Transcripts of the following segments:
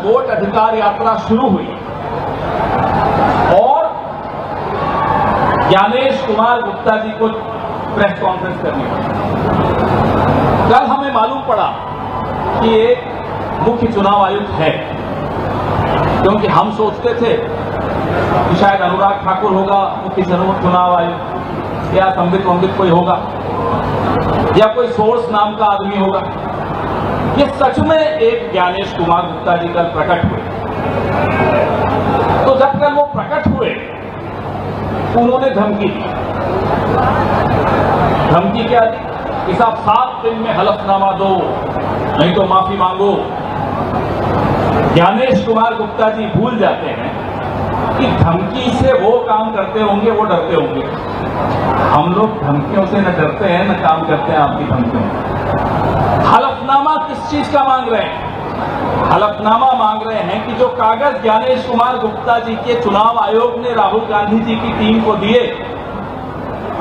Vote अधिकार यात्रा शुरू हुई और ज्ञानेश कुमार गुप्ता जी को प्रेस कॉन्फ्रेंस करनी पड़ी। कल हमें मालूम पड़ा कि एक मुख्य चुनाव आयुक्त है, क्योंकि हम सोचते थे कि शायद अनुराग ठाकुर होगा मुख्य चुनाव आयुक्त, या संबित कोई होगा, या कोई सोर्स नाम का आदमी होगा। ये सच में एक ज्ञानेश कुमार गुप्ता जी कल प्रकट हुए। तो जब कल वो प्रकट हुए उन्होंने धमकी दी। धमकी क्या दी कि साहब 7 दिन में हलफनामा दो, नहीं तो माफी मांगो। ज्ञानेश कुमार गुप्ता जी भूल जाते हैं कि धमकी से वो काम करते होंगे, वो डरते होंगे। हम लोग धमकियों से न डरते हैं न काम करते हैं आपकी धमकियों। हलफनामा किस चीज का मांग रहे हैं? हलफनामा मांग रहे हैं कि जो कागज ज्ञानेश कुमार गुप्ता जी के चुनाव आयोग ने राहुल गांधी जी की टीम को दिए,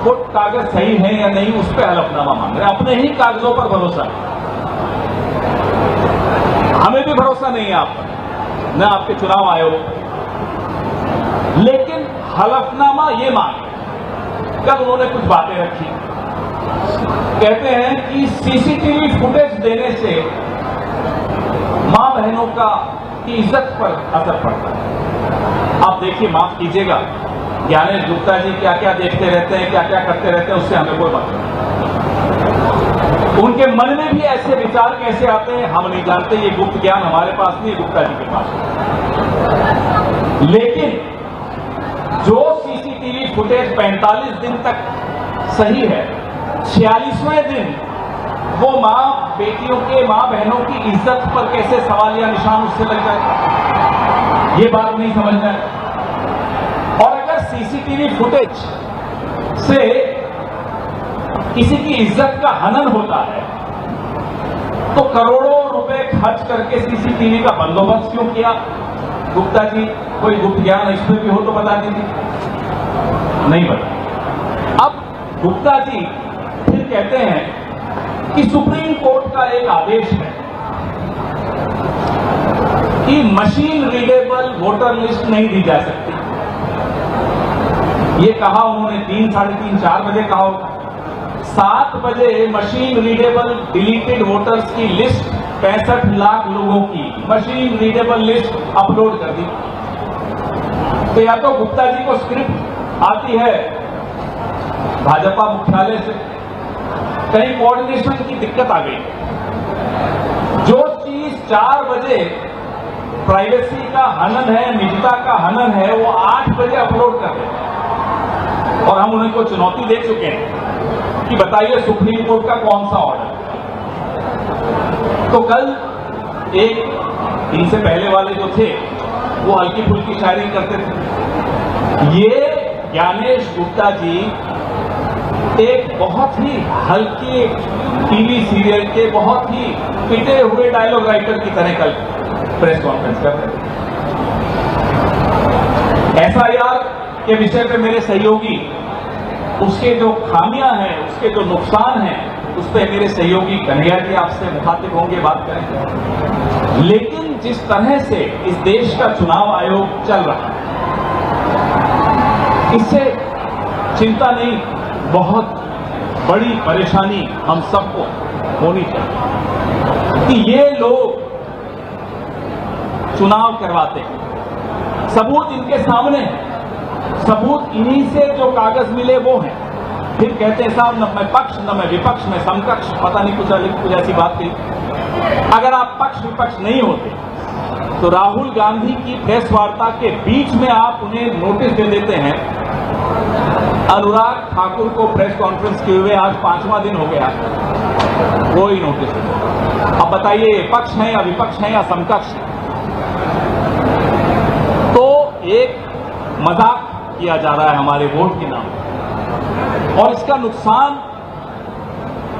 वो कागज सही है या नहीं, उस पर हलफनामा मांग रहे हैं। अपने ही कागजों पर भरोसा है। हमें भी भरोसा नहीं है आप पर, न आपके चुनाव आयोग। लेकिन हलफनामा ये मांग, कल उन्होंने कुछ बातें रखी। कहते हैं कि सीसीटीवी फुटेज देने से मां बहनों की इज्जत पर असर पड़ता है। आप देखिए, माफ कीजिएगा, ज्ञानेश गुप्ता जी क्या क्या देखते रहते हैं, क्या क्या करते रहते हैं, उससे हमें कोई मतलब नहीं। उनके मन में भी ऐसे विचार कैसे आते हैं हम नहीं जानते। ये गुप्त ज्ञान हमारे पास नहीं है, गुप्ता जी के पास। लेकिन जो सीसीटीवी फुटेज 45 दिन तक सही है, 46वें दिन वो मां बेटियों के, मां बहनों की इज्जत पर कैसे सवाल या निशान उससे लग जाए, ये बात नहीं समझना है। और अगर सीसीटीवी फुटेज से किसी की इज्जत का हनन होता है तो करोड़ों रुपए खर्च करके सीसीटीवी का बंदोबस्त क्यों किया? गुप्ता जी, कोई गुप्त ज्ञान इसमें भी हो तो बता दीजिए। नहीं बता। अब गुप्ता जी फिर कहते हैं कि सुप्रीम कोर्ट का एक आदेश है कि मशीन रीडेबल वोटर लिस्ट नहीं दी जा सकती। ये कहा उन्होंने 3, साढ़े 3, 4 बजे कहा होगा। 7 बजे मशीन रीडेबल डिलीटेड वोटर्स की लिस्ट 65 लाख लोगों की मशीन रीडेबल लिस्ट अपलोड कर दी। तो या तो गुप्ता जी को स्क्रिप्ट आती है भाजपा मुख्यालय से, कहीं कोऑर्डिनेशन की दिक्कत आ गई। जो चीज 4 बजे प्राइवेसी का हनन है, निजता का हनन है, वो 8 बजे अपलोड कर देते हैं। और हम उनको चुनौती दे चुके हैं कि बताइए सुप्रीम कोर्ट का कौन सा ऑर्डर। तो कल एक इनसे पहले वाले जो थे वो हल्की फुल्की शायरी करते थे। ये ज्ञानेश गुप्ता जी एक बहुत ही हल्के टीवी सीरियल के बहुत ही पिटे हुए डायलॉग राइटर की तरह कल प्रेस कॉन्फ्रेंस कर रहे थे। एफआईआर के विषय पे मेरे सहयोगी, उसके जो खामियां हैं, उसके जो नुकसान हैं, उस पर मेरे सहयोगी कन्हैया जी आपसे मुखातिब होंगे, बात करेंगे। लेकिन जिस तरह से इस देश का चुनाव आयोग चल रहा है, इससे चिंता नहीं, बहुत बड़ी परेशानी हम सबको होनी चाहिए कि ये लोग चुनाव करवाते हैं, सबूत इनके सामने है, सबूत इन्हीं से जो कागज मिले वो हैं। फिर कहते हैं साहब न मैं पक्ष न मैं विपक्ष, में समकक्ष, पता नहीं कुछ ऐसी बात थी। अगर आप पक्ष विपक्ष नहीं होते तो राहुल गांधी की प्रेस वार्ता के बीच में आप उन्हें नोटिस दे देते हैं। अनुराग ठाकुर को प्रेस कॉन्फ्रेंस किए हुए आज 5वां दिन हो गया, कोई नोटिस नहीं। अब बताइए पक्ष है या विपक्ष है या समकक्ष? तो एक मजाक किया जा रहा है हमारे वोट के नाम, और इसका नुकसान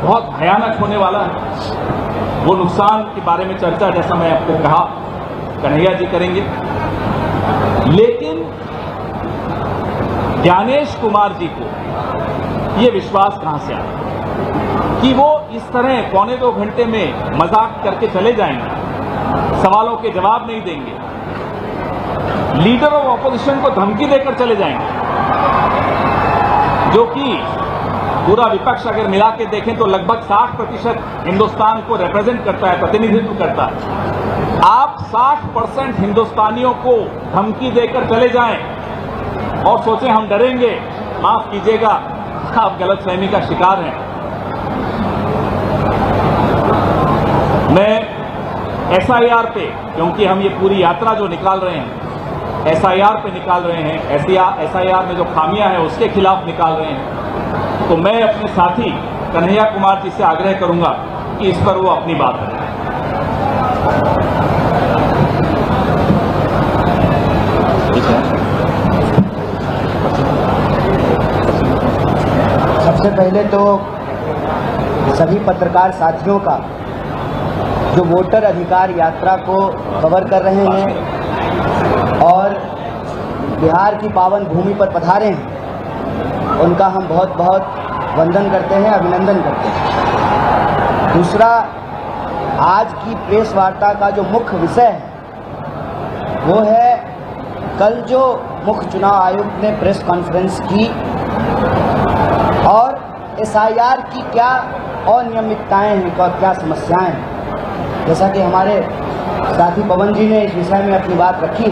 बहुत भयानक होने वाला है। वो नुकसान के बारे में चर्चा, जैसा मैं आपको कहा, कन्हैया जी करेंगे। लेकिन ज्ञानेश कुमार जी को ये विश्वास कहां से आया कि वो इस तरह 1.25 घंटे में मजाक करके चले जाएंगे? सवालों के जवाब नहीं देंगे, लीडर ऑफ ऑपोजिशन को धमकी देकर चले जाएंगे, जो कि पूरा विपक्ष अगर मिला के देखें तो लगभग 60% हिंदुस्तान को रिप्रेजेंट करता है, प्रतिनिधित्व करता है। आप 60% हिंदुस्तानियों को धमकी देकर चले जाएं और सोचें हम डरेंगे, माफ कीजिएगा, आप गलतफहमी का शिकार हैं। मैं एसआईआर पे, क्योंकि हम ये पूरी यात्रा जो निकाल रहे हैं एसआईआर पे निकाल रहे हैं, एसआईआर में जो खामियां हैं उसके खिलाफ निकाल रहे हैं, तो मैं अपने साथी कन्हैया कुमार जी से आग्रह करूंगा कि इस पर वो अपनी बात करें। सबसे पहले तो सभी पत्रकार साथियों का जो वोटर अधिकार यात्रा को कवर कर रहे हैं और बिहार की पावन भूमि पर पधारे हैं, उनका हम बहुत बहुत वंदन करते हैं, अभिनंदन करते हैं। दूसरा, आज की प्रेस वार्ता का जो मुख्य विषय है वो है कल जो मुख्य चुनाव आयोग ने प्रेस कॉन्फ्रेंस की और एसआईआर की क्या अनियमितताएं हैं और क्या समस्याएं हैं। जैसा कि हमारे साथी पवन जी ने इस विषय में अपनी बात रखी,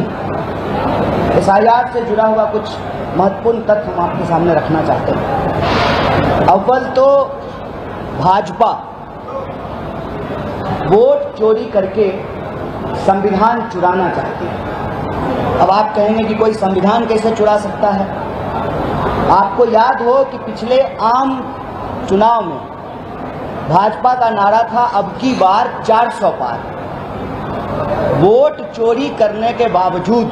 एसआईआर से जुड़ा हुआ कुछ महत्वपूर्ण तथ्य हम आपके सामने रखना चाहते हैं। अव्वल तो भाजपा वोट चोरी करके संविधान चुराना चाहती है। अब आप कहेंगे कि कोई संविधान कैसे चुरा सकता है। आपको याद हो कि पिछले आम चुनाव में भाजपा का नारा था अब की बार 400 पार। वोट चोरी करने के बावजूद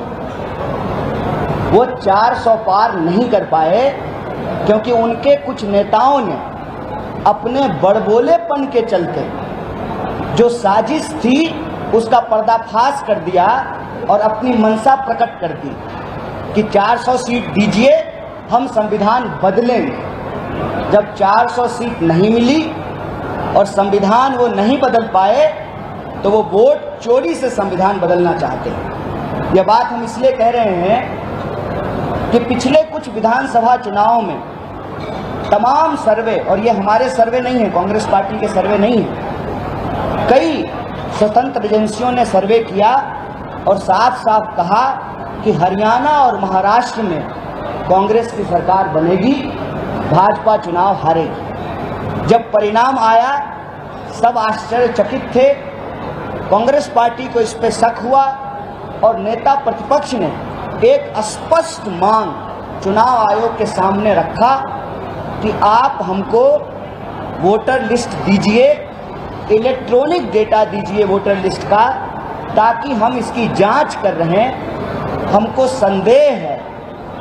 वो 400 पार नहीं कर पाए, क्योंकि उनके कुछ नेताओं ने अपने बड़बोलेपन के चलते जो साजिश थी उसका पर्दाफाश कर दिया और अपनी मंशा प्रकट कर दी कि 400 सीट दीजिए, हम संविधान बदलेंगे। जब 400 सीट नहीं मिली और संविधान वो नहीं बदल पाए तो वो वोट चोरी से संविधान बदलना चाहते हैं। यह बात हम इसलिए कह रहे हैं कि पिछले कुछ विधानसभा चुनावों में तमाम सर्वे, और ये हमारे सर्वे नहीं है, कांग्रेस पार्टी के सर्वे नहीं है, कई स्वतंत्र एजेंसियों ने सर्वे किया और साफ साफ कहा कि हरियाणा और महाराष्ट्र में कांग्रेस की सरकार बनेगी, भाजपा चुनाव हारेगी। जब परिणाम आया सब आश्चर्यचकित थे, कांग्रेस पार्टी को इस पे शक हुआ और नेता प्रतिपक्ष ने एक स्पष्ट मांग चुनाव आयोग के सामने रखा कि आप हमको वोटर लिस्ट दीजिए, इलेक्ट्रॉनिक डेटा दीजिए वोटर लिस्ट का, ताकि हम इसकी जांच कर रहे हैं। हमको संदेह है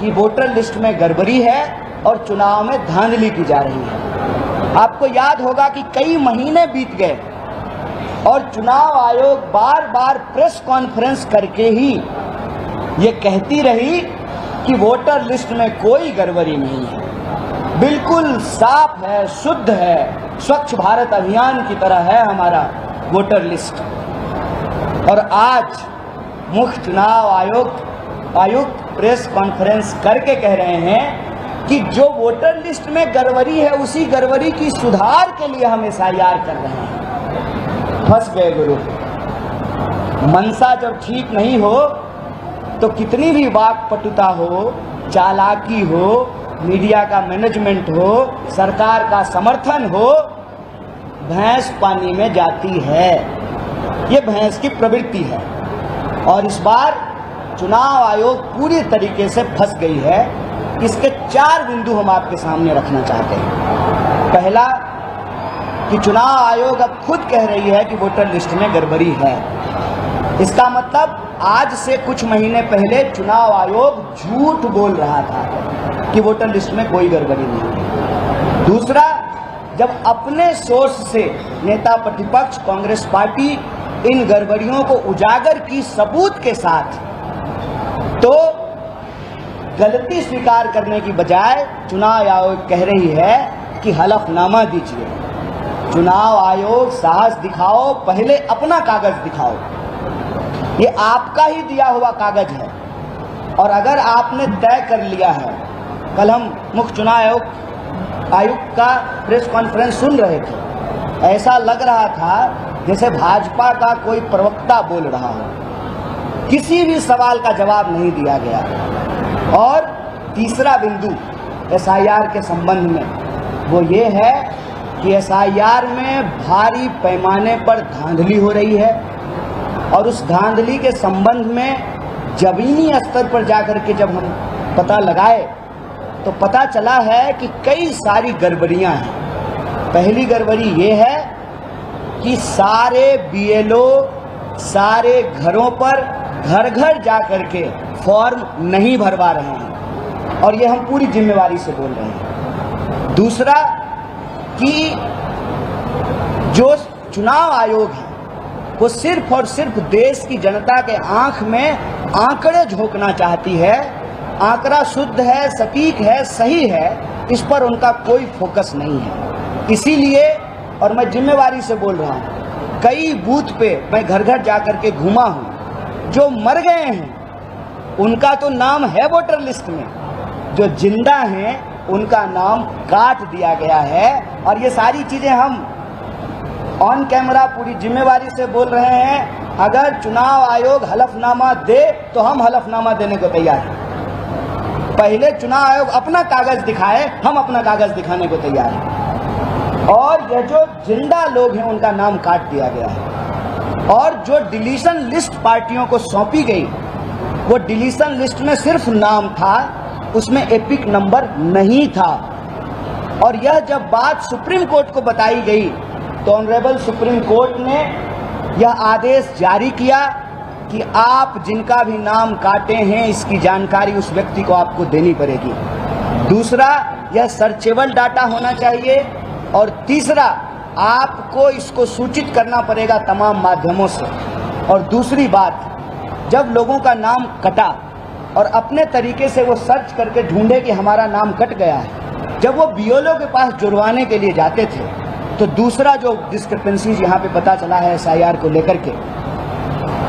कि वोटर लिस्ट में गड़बड़ी है और चुनाव में धांधली की जा रही है। आपको याद होगा कि कई महीने बीत गए और चुनाव आयोग बार बार प्रेस कॉन्फ्रेंस करके ही ये कहती रही कि वोटर लिस्ट में कोई गड़बड़ी नहीं है, बिल्कुल साफ है, शुद्ध है, स्वच्छ भारत अभियान की तरह है हमारा वोटर लिस्ट। और आज मुख्य चुनाव आयुक्त प्रेस कॉन्फ्रेंस करके कह रहे हैं कि जो वोटर लिस्ट में गड़बड़ी है उसी गड़बड़ी की सुधार के लिए हम एसआईआर कर रहे हैं। फंस गए गुरु। मंशा जब ठीक नहीं हो तो कितनी भी वाकपटुता हो, चालाकी हो, मीडिया का मैनेजमेंट हो, सरकार का समर्थन हो, भैंस पानी में जाती है। ये भैंस की प्रवृत्ति है और इस बार चुनाव आयोग पूरी तरीके से फंस गई है। इसके 4 बिंदु हम आपके सामने रखना चाहते हैं। पहला कि चुनाव आयोग अब खुद कह रही है कि वोटर लिस्ट में गड़बड़ी है। इसका मतलब आज से कुछ महीने पहले चुनाव आयोग झूठ बोल रहा था कि वोटर लिस्ट में कोई गड़बड़ी नहीं है। दूसरा, जब अपने सोर्स से नेता प्रतिपक्ष कांग्रेस पार्टी इन गड़बड़ियों को उजागर की सबूत के साथ, तो गलती स्वीकार करने की बजाय चुनाव आयोग कह रही है कि हलफनामा दीजिए। चुनाव आयोग साहस दिखाओ, पहले अपना कागज दिखाओ। ये आपका ही दिया हुआ कागज है। और अगर आपने तय कर लिया है, कल हम मुख्य चुनाव आयुक्त का प्रेस कॉन्फ्रेंस सुन रहे थे, ऐसा लग रहा था जैसे भाजपा का कोई प्रवक्ता बोल रहा हो, किसी भी सवाल का जवाब नहीं दिया गया। और तीसरा बिंदु एसआईआर के संबंध में वो ये है कि एसआईआर में भारी पैमाने पर धांधली हो रही है, और उस धांधली के संबंध में जमीनी स्तर पर जाकर के जब हम पता लगाए तो पता चला है कि कई सारी गड़बड़ियां हैं। पहली गड़बड़ी ये है कि सारे बीएलओ सारे घरों पर घर घर जा करके फॉर्म नहीं भरवा रहे हैं, और ये हम पूरी जिम्मेवारी से बोल रहे हैं। दूसरा कि जो चुनाव आयोग है वो सिर्फ और सिर्फ देश की जनता के आंख में आंकड़े झोंकना चाहती है। आंकड़ा शुद्ध है, सटीक है, सही है, इस पर उनका कोई फोकस नहीं है। इसीलिए, और मैं जिम्मेवारी से बोल रहा हूँ, कई बूथ पे मैं घर घर जाकर के घूमा हूँ, जो मर गए हैं उनका तो नाम है वोटर लिस्ट में, जो जिंदा हैं उनका नाम काट दिया गया है। और ये सारी चीजें हम ऑन कैमरा पूरी जिम्मेवारी से बोल रहे हैं। अगर चुनाव आयोग हलफनामा दे तो हम हलफनामा देने को तैयार हैं। पहले चुनाव आयोग अपना कागज दिखाए, हम अपना कागज दिखाने को तैयार हैं। और ये जो जिंदा लोग हैं उनका नाम काट दिया गया है। और जो डिलीशन लिस्ट पार्टियों को सौंपी गई, वो डिलीशन लिस्ट में सिर्फ नाम था, उसमें एपिक नंबर नहीं था। और यह जब बात सुप्रीम कोर्ट को बताई गई तो ऑनरेबल सुप्रीम कोर्ट ने यह आदेश जारी किया कि आप जिनका भी नाम काटे हैं इसकी जानकारी उस व्यक्ति को आपको देनी पड़ेगी। दूसरा, यह सर्चेबल डाटा होना चाहिए। और तीसरा, आपको इसको सूचित करना पड़ेगा तमाम माध्यमों से। और दूसरी बात, जब लोगों का नाम कटा और अपने तरीके से वो सर्च करके ढूंढे कि हमारा नाम कट गया है, जब वो बीएलओ के पास जुड़वाने के लिए जाते थे, तो दूसरा जो डिस्क्रिपेंसीज यहाँ पे पता चला है एसआईआर को लेकर के,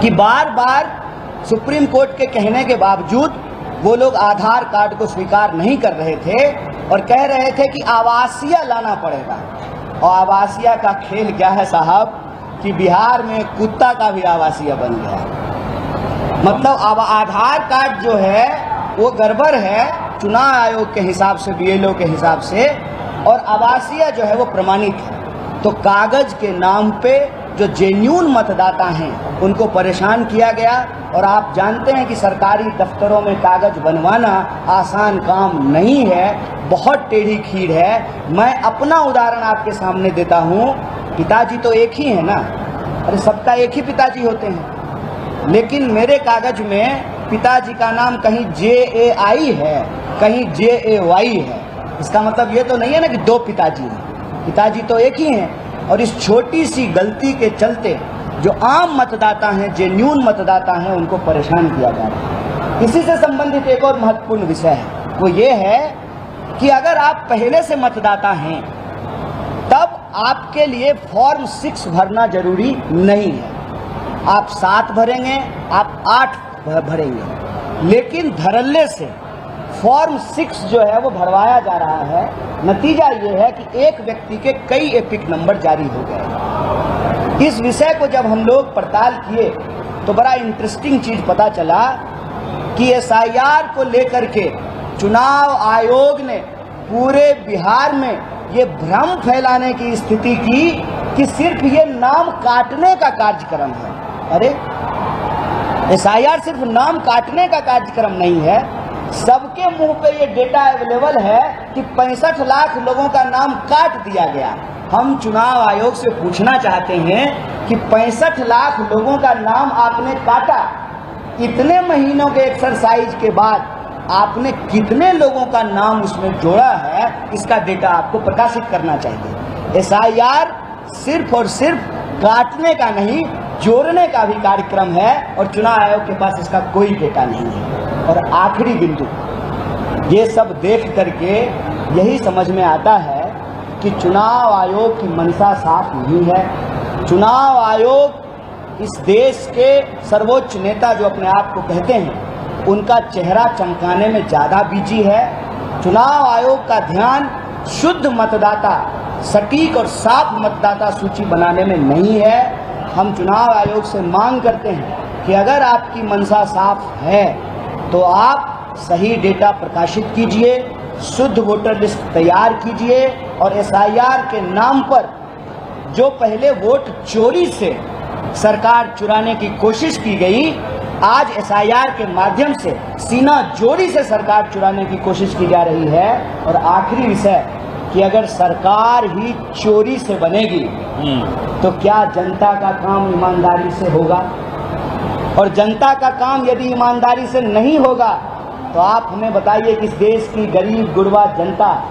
कि बार बार सुप्रीम कोर्ट के कहने के बावजूद वो लोग आधार कार्ड को स्वीकार नहीं कर रहे थे और कह रहे थे कि आवासीय लाना पड़ेगा। और आवासीय का खेल क्या है साहब, कि बिहार में कुत्ता का भी आवासीय बन गया। मतलब अब आधार कार्ड जो है वो गड़बड़ है चुनाव आयोग के हिसाब से, बीएलओ के हिसाब से, और आवासीय जो है वो प्रमाणित है। तो कागज के नाम पे जो जेन्यून मतदाता हैं उनको परेशान किया गया। और आप जानते हैं कि सरकारी दफ्तरों में कागज बनवाना आसान काम नहीं है, बहुत टेढ़ी खीर है। मैं अपना उदाहरण आपके सामने देता हूँ। पिताजी तो एक ही है ना, अरे सबका एक ही पिताजी होते हैं, लेकिन मेरे कागज में पिताजी का नाम कहीं JAI है, कहीं JAY है। इसका मतलब ये तो नहीं है ना कि दो पिताजी हैं, पिताजी तो एक ही हैं। और इस छोटी सी गलती के चलते जो आम मतदाता हैं, जेन्यून मतदाता हैं, उनको परेशान किया जा रहा है। इसी से संबंधित एक और महत्वपूर्ण विषय है, वो ये है कि अगर आप पहले से मतदाता हैं तब आपके लिए फॉर्म 6 भरना जरूरी नहीं है। आप 7 भरेंगे, आप 8 भरेंगे, लेकिन धड़ल्ले से फॉर्म 6 जो है वो भरवाया जा रहा है। नतीजा ये है कि एक व्यक्ति के कई एपिक नंबर जारी हो गए। इस विषय को जब हम लोग पड़ताल किए तो बड़ा इंटरेस्टिंग चीज पता चला कि एसआईआर को लेकर के चुनाव आयोग ने पूरे बिहार में ये भ्रम फैलाने की स्थिति की कि सिर्फ ये नाम काटने का कार्यक्रम है। अरे एसआईआर सिर्फ नाम काटने का कार्यक्रम नहीं है, सबके मुंह पे ये डेटा अवेलेबल है कि 65 लाख लोगों का नाम काट दिया गया। हम चुनाव आयोग से पूछना चाहते हैं कि 65 लाख लोगों का नाम आपने काटा, इतने महीनों के एक्सरसाइज के बाद आपने कितने लोगों का नाम उसमें जोड़ा है, इसका डेटा आपको प्रकाशित करना चाहिए। एसआईआर सिर्फ और सिर्फ काटने का नहीं, जोड़ने का भी कार्यक्रम है, और चुनाव आयोग के पास इसका कोई डेटा नहीं है। और आखिरी बिंदु, ये सब देख करके यही समझ में आता है कि चुनाव आयोग की मंशा साफ नहीं है। चुनाव आयोग इस देश के सर्वोच्च नेता जो अपने आप को कहते हैं, उनका चेहरा चमकाने में ज़्यादा बिजी है। चुनाव आयोग का ध्यान शुद्ध मतदाता, सटीक और साफ मतदाता सूची बनाने में नहीं है। हम चुनाव आयोग से मांग करते हैं कि अगर आपकी मंशा साफ है तो आप सही डेटा प्रकाशित कीजिए, शुद्ध वोटर लिस्ट तैयार कीजिए और एसआईआर के नाम पर जो पहले वोट चोरी से सरकार चुराने की कोशिश की गई, आज एसआईआर के माध्यम से सीना जोड़ी से सरकार चुराने की कोशिश की जा रही है। और आखिरी विषय कि अगर सरकार ही चोरी से बनेगी तो क्या जनता का काम ईमानदारी से होगा? और जनता का काम यदि ईमानदारी से नहीं होगा तो आप हमें बताइए कि इस देश की गरीब गुरबा जनता,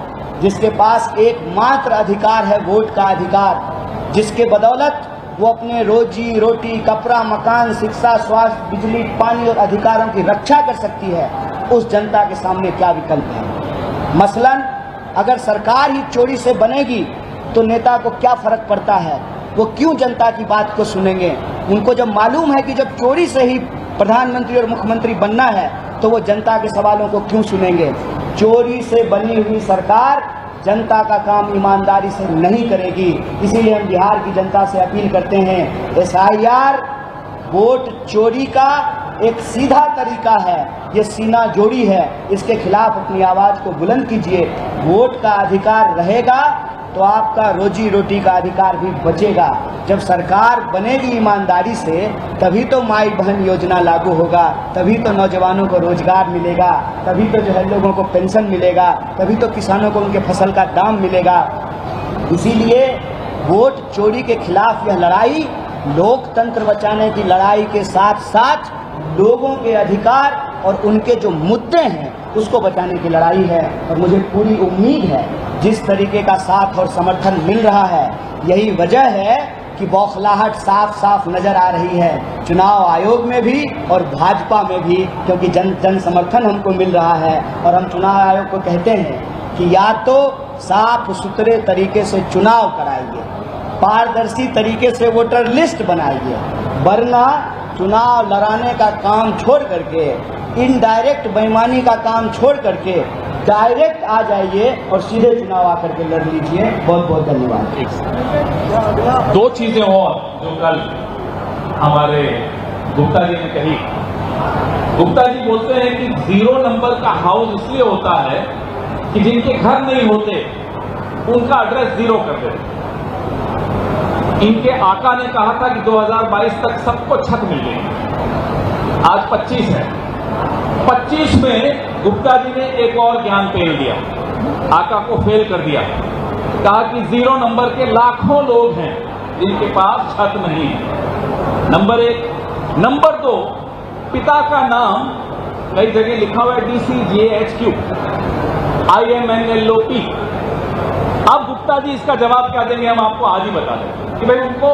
जिसके पास एकमात्र अधिकार है वोट का अधिकार, जिसके बदौलत वो अपने रोजी रोटी, कपड़ा, मकान, शिक्षा, स्वास्थ्य, बिजली, पानी और अधिकारों की रक्षा कर सकती है, उस जनता के सामने क्या विकल्प है? मसलन अगर सरकार ही चोरी से बनेगी तो नेता को क्या फर्क पड़ता है? वो क्यों जनता की बात को सुनेंगे? उनको जब मालूम है कि जब चोरी से ही प्रधानमंत्री और मुख्यमंत्री बनना है तो वो जनता के सवालों को क्यों सुनेंगे? चोरी से बनी हुई सरकार जनता का काम ईमानदारी से नहीं करेगी। इसीलिए हम बिहार की जनता से अपील करते हैं, एसआईआर वोट चोरी का एक सीधा तरीका है, ये सीना जोड़ी है, इसके खिलाफ अपनी आवाज़ को बुलंद कीजिए। वोट का अधिकार रहेगा तो आपका रोजी रोटी का अधिकार भी बचेगा। जब सरकार बनेगी ईमानदारी से, तभी तो माई बहन योजना लागू होगा, तभी तो नौजवानों को रोजगार मिलेगा, तभी तो जो है लोगों को पेंशन मिलेगा, तभी तो किसानों को उनके फसल का दाम मिलेगा। इसीलिए वोट चोरी के खिलाफ यह लड़ाई लोकतंत्र बचाने की लड़ाई के साथ साथ लोगों के अधिकार और उनके जो मुद्दे हैं उसको बचाने की लड़ाई है। और मुझे पूरी उम्मीद है जिस तरीके का साथ और समर्थन मिल रहा है, यही वजह है कि बौखलाहट साफ साफ नजर आ रही है चुनाव आयोग में भी और भाजपा में भी, क्योंकि जन समर्थन हमको मिल रहा है। और हम चुनाव आयोग को कहते हैं कि या तो साफ सुथरे तरीके से चुनाव कराइए, पारदर्शी तरीके से वोटर लिस्ट बनाइए, वरना चुनाव लड़ाने का काम छोड़ करके, इनडायरेक्ट बेईमानी का काम छोड़ करके डायरेक्ट आ जाइए और सीधे चुनाव आकर के लड़ लीजिए। बहुत बहुत धन्यवाद। दो चीजें और जो कल हमारे गुप्ता जी ने कही। गुप्ता जी बोलते हैं कि 0 नंबर का हाउस इसलिए होता है कि जिनके घर नहीं होते उनका एड्रेस 0 कर देते। इनके आका ने कहा था कि 2022 तक सबको छत मिल गई। आज 25 है। 25 में गुप्ता जी ने एक और ज्ञान फेल दिया, आका को फेल कर दिया। कहा कि 0 नंबर के लाखों लोग हैं जिनके पास छत नहीं है। नंबर 1। नंबर 2, पिता का नाम कई जगह लिखा हुआ है DCGHQ, IMNLOP। अब गुप्ता जी इसका जवाब क्या देंगे, हम आपको आज ही बता दें कि भाई उनको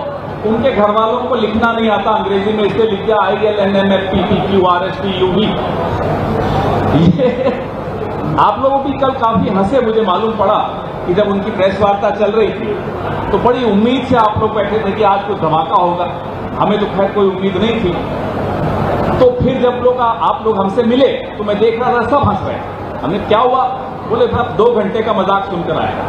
उनके घर वालों को लिखना नहीं आता अंग्रेजी में, इसलिए लिख दिया ILNMFPPQRSTUV। ये आप लोगों भी कल काफी हंसे, मुझे मालूम पड़ा कि जब उनकी प्रेस वार्ता चल रही थी तो बड़ी उम्मीद से आप लोग बैठे थे कि आज कुछ धमाका होगा। हमें तो खैर कोई उम्मीद नहीं थी। तो फिर जब आप लोग हमसे मिले तो मैं देख रहा था सब हंस रहे। हमने क्या हुआ, बोले साहब 2 घंटे का मजाक सुनकर आएगा।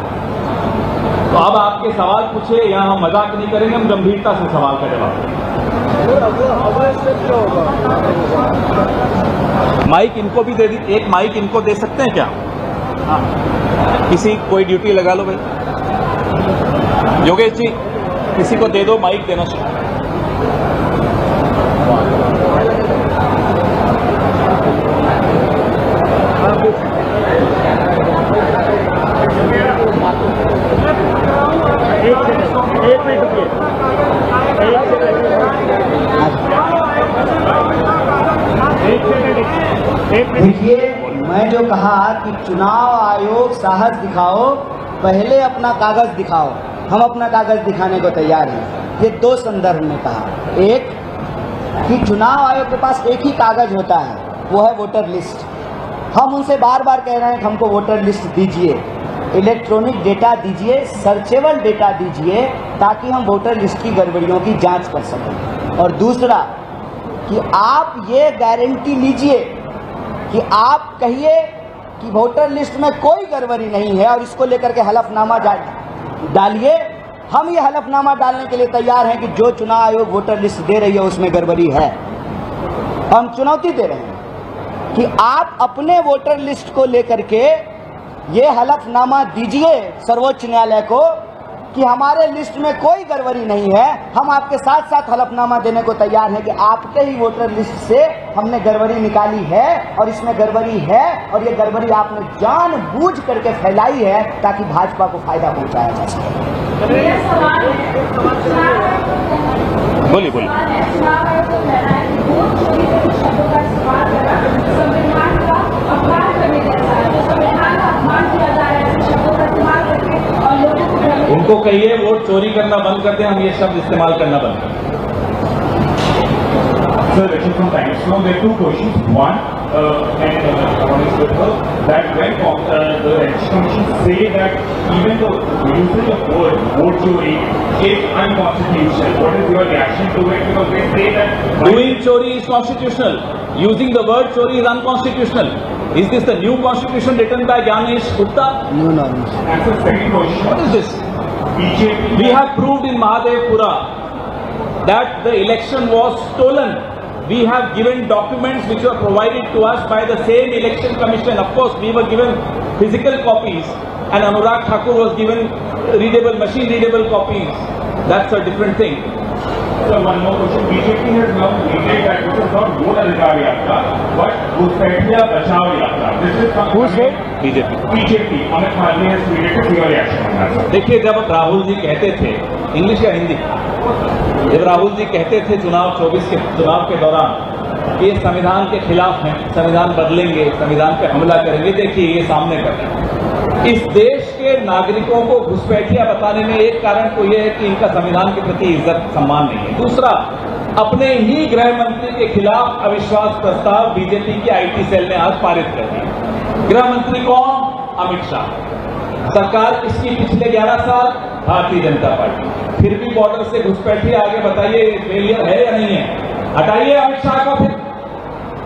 तो अब आपके सवाल पूछे, यहाँ हम मजाक नहीं करेंगे, हम गंभीरता से सवाल का जवाब देंगे। माइक इनको भी दे दी, एक माइक इनको दे सकते हैं क्या? हाँ, किसी कोई ड्यूटी लगा लो भाई। योगेश जी किसी को दे दो, माइक देना चाहिए। देखिए, मैं जो कहा कि चुनाव आयोग साहस दिखाओ, पहले अपना कागज दिखाओ, हम अपना कागज दिखाने को तैयार हैं। ये 2 संदर्भ में कहा। एक कि चुनाव आयोग के पास एक ही कागज होता है, वो है वोटर लिस्ट। हम उनसे बार बार कह रहे हैं कि हमको वोटर लिस्ट दीजिए। इलेक्ट्रॉनिक डेटा दीजिए, सर्चेबल डेटा दीजिए, ताकि हम वोटर लिस्ट की गड़बड़ियों की जांच कर सकें। और दूसरा कि आप ये गारंटी लीजिए कि आप कहिए कि वोटर लिस्ट में कोई गड़बड़ी नहीं है और इसको लेकर के हलफनामा डालिए। हम ये हलफनामा डालने के लिए तैयार हैं कि जो चुनाव आयोग वोटर लिस्ट दे रही है उसमें गड़बड़ी है। हम चुनौती दे रहे हैं कि आप अपने वोटर लिस्ट को लेकर के ये हलफनामा दीजिए सर्वोच्च न्यायालय को कि हमारे लिस्ट में कोई गड़बड़ी नहीं है। हम आपके साथ साथ हलफनामा देने को तैयार हैं कि आपके ही वोटर लिस्ट से हमने गड़बड़ी निकाली है और इसमें गड़बड़ी है और ये गड़बड़ी आपने जानबूझ करके फैलाई है ताकि भाजपा को फायदा पहुंचाया जा सके। बोलिए बोलिए। उनको कहिए वोट चोरी करना बंद कर दें, हम ये शब्द इस्तेमाल करना बंद कर दें। Sir, Rachel from Times. Now there are two questions. One, one is that when the Election Commission say that even the usage of word vote chori is unconstitutional, what is your reaction to it? Because they say that Doing chori is constitutional. Using the word chori is unconstitutional. Is this the new constitution written by Ganesh Gupta? New norms. and the second question, What is this? BJP. We have proved in Mahadevpura that the election was stolen. We have given documents which were provided to us by the same election commission. Of course, we were given physical copies and Anurag Thakur was given readable, machine readable copies. That's a different thing. So one more question. BJP has now stated that this is not vote adhikar yatra, but Ghuspaitiya Bachao yatra. This is from Who said? BJP. BJP. Amit Malviya has tweeted it. Your reaction on that, sir? देखिए, जब राहुल जी कहते थे, English या हिंदी, जब राहुल जी कहते थे चुनाव 24 के चुनाव के दौरान ये संविधान के खिलाफ हैं, संविधान बदलेंगे, संविधान पे हमला करेंगे, देखिए ये सामने कर रहे हैं। इस देश के नागरिकों को घुसपैठिया बताने में एक कारण तो ये है कि इनका संविधान के प्रति इज्जत सम्मान नहीं है। दूसरा, अपने ही गृह मंत्री के खिलाफ अविश्वास प्रस्ताव बीजेपी के आईटी सेल ने आज पारित कर दिया। गृह मंत्री कौन? अमित शाह। सरकार किसकी पिछले 11 साल? भारतीय जनता पार्टी। फिर भी बॉर्डर से घुसपैठिए आगे बताइए फेलियर है या नहीं है? हटाइए अमित शाह को, फिर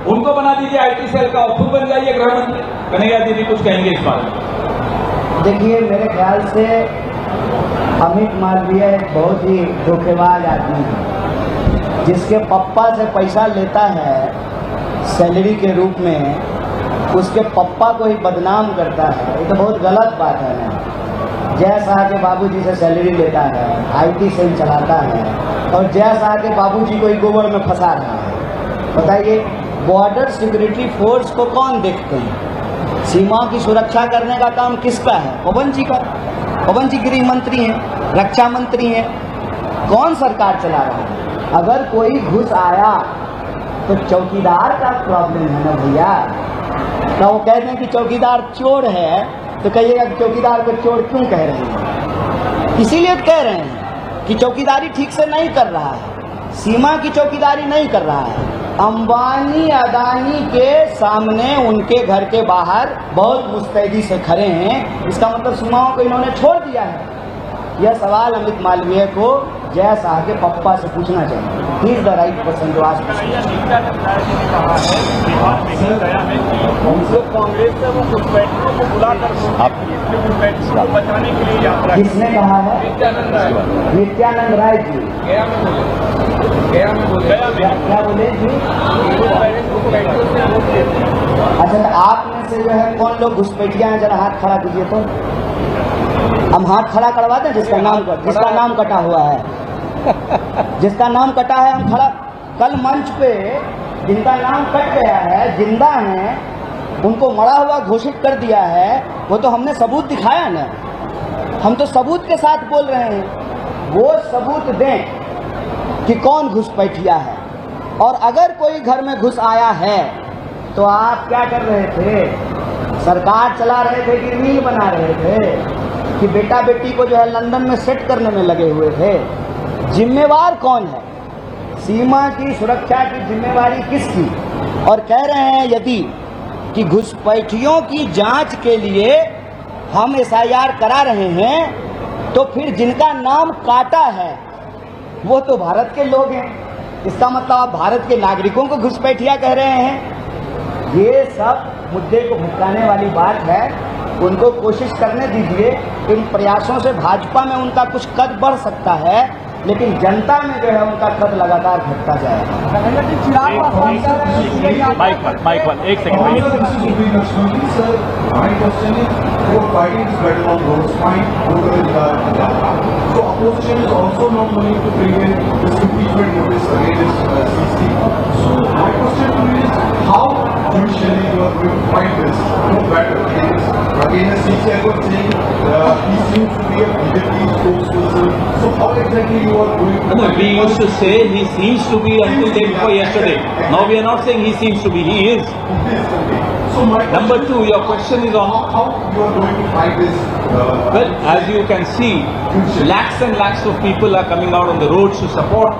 उनको बना दीजिए आईटी सेल का और खुद बन जाइए गृह मंत्री। कन्हैया जी भी कुछ कहेंगे इस बारे में। देखिए, मेरे ख्याल से अमित मालवीय एक बहुत ही धोखेबाज आदमी है, जिसके पप्पा से पैसा लेता है सैलरी के रूप में, उसके पप्पा को ही बदनाम करता है। ये तो बहुत गलत बात है ना। जय शाह के बाबूजी से सैलरी लेता है, आईटी सेल चलाता है और जय शाह के बाबूजी को ही गोबर में फंसा रहा है। बताइए, बॉर्डर सिक्योरिटी फोर्स को कौन देखते हैं? सीमा की सुरक्षा करने का काम किसका है? पवन जी का। पवन जी गृह मंत्री हैं, रक्षा मंत्री हैं। कौन सरकार चला रहा है? अगर कोई घुस आया तो चौकीदार का प्रॉब्लम है ना भैया। ना वो कहते हैं कि चौकीदार चोर है, तो कहिएगा कि चौकीदार को चोर क्यों कह रहे हैं? इसीलिए कह रहे हैं कि चौकीदारी ठीक से नहीं कर रहा है, सीमा की चौकीदारी नहीं कर रहा है। अंबानी अदानी के सामने उनके घर के बाहर बहुत मुस्तैदी से खड़े हैं, इसका मतलब सीमाओं को इन्होंने छोड़ दिया है। यह सवाल अमित मालवीय को जय शाह के पप्पा से पूछना चाहिए। He is the right person to ask. Congress से वो घुसपैठियों को बुलाकर घुसपैठियों को बचाने के लिए यात्रा। किसने कहा है? नित्यानंद राय जी। क्या बोले जी? अच्छा, तो आप में से जो है कौन लोग घुसपैठिया हैं? जरा हाथ खड़ा कीजिए तो हम हाथ खड़ा करवा दें। जिसका नाम कटा हुआ है, जिसका नाम कटा है, हम खड़ा। कल मंच पे जिनका नाम कट गया है, जिंदा हैं, उनको मरा हुआ घोषित कर दिया है, वो तो हमने सबूत दिखाया ना। हम तो सबूत के साथ बोल रहे हैं। वो सबूत दें कि कौन घुसपैठिया है। और अगर कोई घर में घुस आया है तो आप क्या कर रहे थे? सरकार चला रहे थे कि रील बना रहे थे कि बेटा बेटी को जो है लंदन में सेट करने में लगे हुए थे? जिम्मेवार कौन है? सीमा की सुरक्षा की जिम्मेवारी किसकी? और कह रहे हैं यदि कि घुसपैठियों की जांच के लिए हम SIR करा रहे हैं तो फिर जिनका नाम काटा है वो तो भारत के लोग हैं। इसका मतलब आप भारत के नागरिकों को घुसपैठिया कह रहे हैं। ये सब मुद्दे को भटकाने वाली बात है। उनको कोशिश करने दीजिए। इन प्रयासों से भाजपा में उनका कुछ कद बढ़ सकता है, लेकिन जनता में जो है उनका कद लगातार घटता जाएगा। माइक वन, एक second. So opposition is also not willing to bring in this impeachment notice against CC. So my question to you is, how judicially you are going to fight this better against CC? I was saying he seems to be a BJP spokesperson. So how exactly you are going to? No, we used to say he seems to be until day before yesterday. Now we are not saying he seems to be. He is. So my Number two, your question is on. how you are going to fight this? Well, as you can see, lakhs and lakhs of people are coming out on the roads to support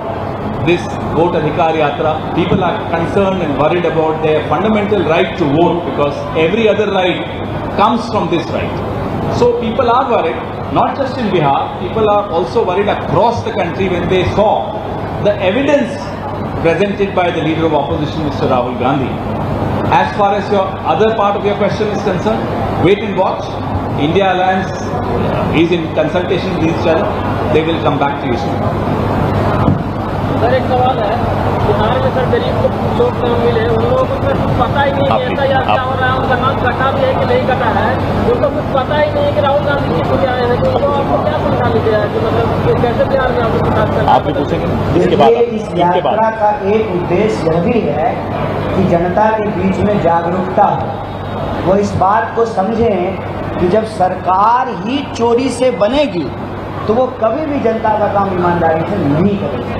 this Vote Adhikar Yatra. People are concerned and worried about their fundamental right to vote, because every other right comes from this right. So people are worried, not just in Bihar, people are also worried across the country when they saw the evidence presented by the leader of opposition, Mr. Rahul Gandhi. As far as your other part of your question is concerned, wait and watch. India Alliance is in consultation with each other. They will come back to you soon. Sir एक सवाल है, बिहार में sir गरीब लोग नाम मिले, उन लोगों को सर कुछ पता ही नहीं है SIR क्या हो रहा है, उनका नाम कटा भी है कि नहीं कटा है, उनको कुछ पता ही नहीं है कि राहुल गांधी जी खुद आए हैं। तो उनको आपको क्या समझा लीजिए कि मतलब कैसे बिहार में आपको पता चला? आप भी पूछेंगे इसके बाद। इस यात्रा का एक उद्देश्य यह भी है कि जनता के बीच में जागरूकता हो। वो इस बात को समझें कि जब सरकार ही चोरी से बनेगी तो वो कभी भी जनता का काम ईमानदारी से नहीं करेगी।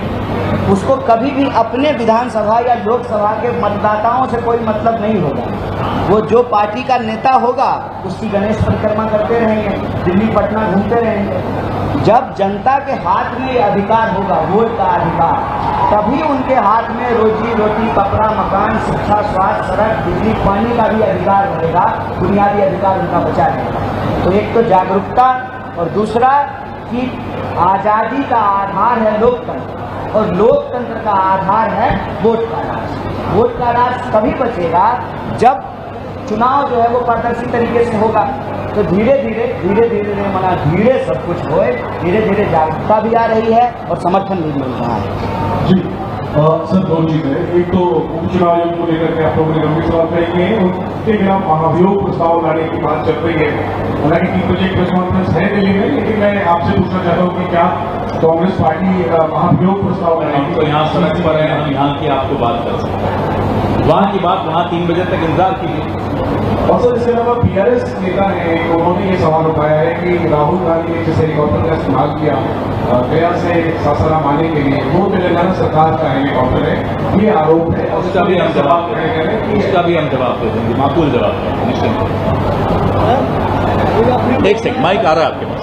उसको कभी भी अपने विधानसभा या लोकसभा के मतदाताओं से कोई मतलब नहीं होगा। वो जो पार्टी का नेता होगा उसकी गणेश परिक्रमा करते रहेंगे, दिल्ली पटना घूमते रहेंगे। जब जनता के हाथ में ये अधिकार होगा, वोट का अधिकार, तभी उनके हाथ में रोजी रोटी, कपड़ा, मकान, शिक्षा, स्वास्थ्य, सड़क, बिजली, पानी का भी अधिकार रहेगा। बुनियादी अधिकार उनका बचा रहेगा। तो एक तो जागरूकता, और दूसरा कि आज़ादी का आधार है लोकतंत्र, और लोकतंत्र का आधार है वोट का राज। वोट का राज तभी बचेगा जब चुनाव जो है वो पारदर्शी तरीके से होगा। तो धीरे धीरे सब कुछ होए, धीरे धीरे जागरूकता भी आ रही है और समर्थन भी मिल रहा है। जी सर, दो चीजें। एक तो उपचुनाव आयोग को लेकर के आप लोगों ने गंभीर सवाल करेंगे, उनके खिलाफ महाभियोग प्रस्ताव लाने की बात चल रही है। हालांकि 3 बजे प्रेस कॉन्फ्रेंस है दिल्ली में, लेकिन मैं आपसे पूछना चाहता हूँ कि क्या कांग्रेस पार्टी महाभियोग प्रस्ताव लाने हम तो यहाँ सड़क पर हैं, हम यहाँ की आपको बात कर सकते हैं। वहाँ की बात वहाँ 3 बजे तक इंतजार कीजिए। और सर, इसके अलावा PRS नेता है, उन्होंने ये सवाल उठाया है कि राहुल गांधी ने जिस हेलीकॉप्टर का इस्तेमाल किया गया से सासाराम आने के लिए, वो तेलंगाना सरकार का हेलीकॉप्टर है, ये आरोप है। और उसका भी हम जवाब दे देंगे, माकूल जवाब देंगे, निश्चित। एक सेकंड, माइक आ रहा है आपके पास।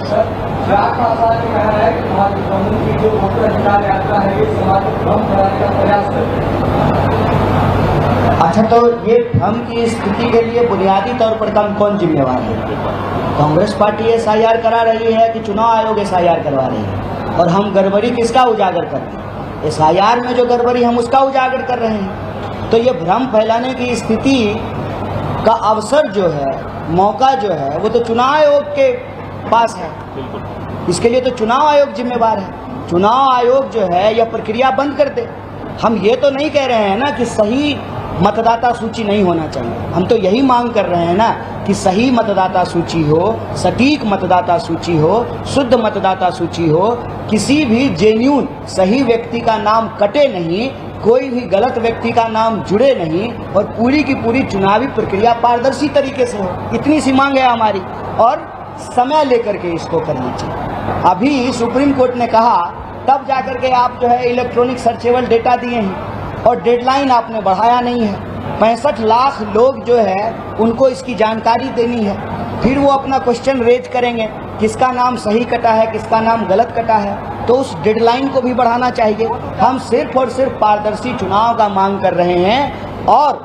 जो वोटर अधिकार यात्रा है, ये समाज को भ्रम कराने का प्रयास करते हैं। अच्छा, तो ये भ्रम की स्थिति के लिए बुनियादी तौर पर कौन जिम्मेवार है? कांग्रेस पार्टी SIR करा रही है कि चुनाव आयोग SIR करवा रही है? और हम गड़बड़ी किसका उजागर कर रहे हैं? SIR में जो गड़बड़ी हम उसका उजागर कर रहे हैं। तो ये भ्रम फैलाने की स्थिति का अवसर जो है, मौका जो है, वो तो चुनाव आयोग के पास है। इसके लिए तो चुनाव आयोग जिम्मेवार है। चुनाव आयोग जो है यह प्रक्रिया बंद कर दे। हम ये तो नहीं कह रहे हैं ना कि सही मतदाता सूची नहीं होना चाहिए। हम तो यही मांग कर रहे हैं ना कि सही मतदाता सूची हो, सटीक मतदाता सूची हो, शुद्ध मतदाता सूची हो, किसी भी जेन्यून सही व्यक्ति का नाम कटे नहीं, कोई भी गलत व्यक्ति का नाम जुड़े नहीं, और पूरी की पूरी चुनावी प्रक्रिया पारदर्शी तरीके से हो। इतनी सी मांग है हमारी, और समय लेकर के इसको कर लीजिए। अभी सुप्रीम कोर्ट ने कहा, तब जाकर के आप जो है इलेक्ट्रॉनिक सर्चेबल डेटा दिए हैं, और डेडलाइन आपने बढ़ाया नहीं है। 65 लाख लोग जो है उनको इसकी जानकारी देनी है। फिर वो अपना क्वेश्चन रेज करेंगे, किसका नाम सही कटा है, किसका नाम गलत कटा है। तो उस डेडलाइन को भी बढ़ाना चाहिए। हम सिर्फ और सिर्फ पारदर्शी चुनाव का मांग कर रहे हैं, और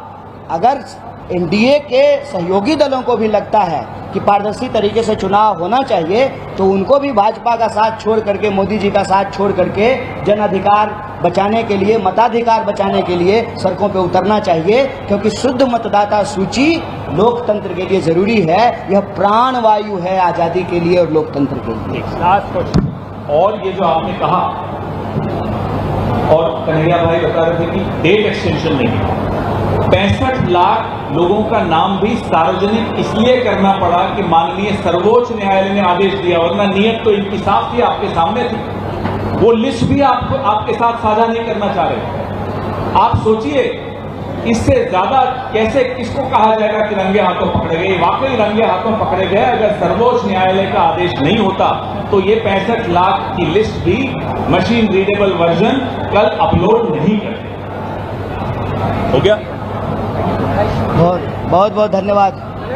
अगर एनडीए के सहयोगी दलों को भी लगता है कि पारदर्शी तरीके से चुनाव होना चाहिए, तो उनको भी भाजपा का साथ छोड़ करके, मोदी जी का साथ छोड़ करके जन अधिकार बचाने के लिए, मताधिकार बचाने के लिए सड़कों पे उतरना चाहिए, क्योंकि शुद्ध मतदाता सूची लोकतंत्र के लिए जरूरी है। यह प्राण वायु है आज़ादी के लिए और लोकतंत्र के लिए। Last question. और ये जो आपने कहा, और कन्हैया भाई बता रहे थे कि डेट एक्सटेंशन नहीं है, 65 लाख लोगों का नाम भी सार्वजनिक इसलिए करना पड़ा कि माननीय सर्वोच्च न्यायालय ने आदेश दिया, वरना नियत तो इनकी साफ थी, आपके सामने थी। वो लिस्ट भी आपके साथ साझा नहीं करना चाह रहे। आप सोचिए इससे ज्यादा कैसे, किसको कहा जाएगा कि रंगे हाथों पकड़े गए। वाकई रंगे हाथों पकड़े गए। अगर सर्वोच्च न्यायालय का आदेश नहीं होता तो ये 65 लाख की लिस्ट भी मशीन रीडेबल वर्जन कल अपलोड नहीं करते। हो गया। बहुत बहुत धन्यवाद।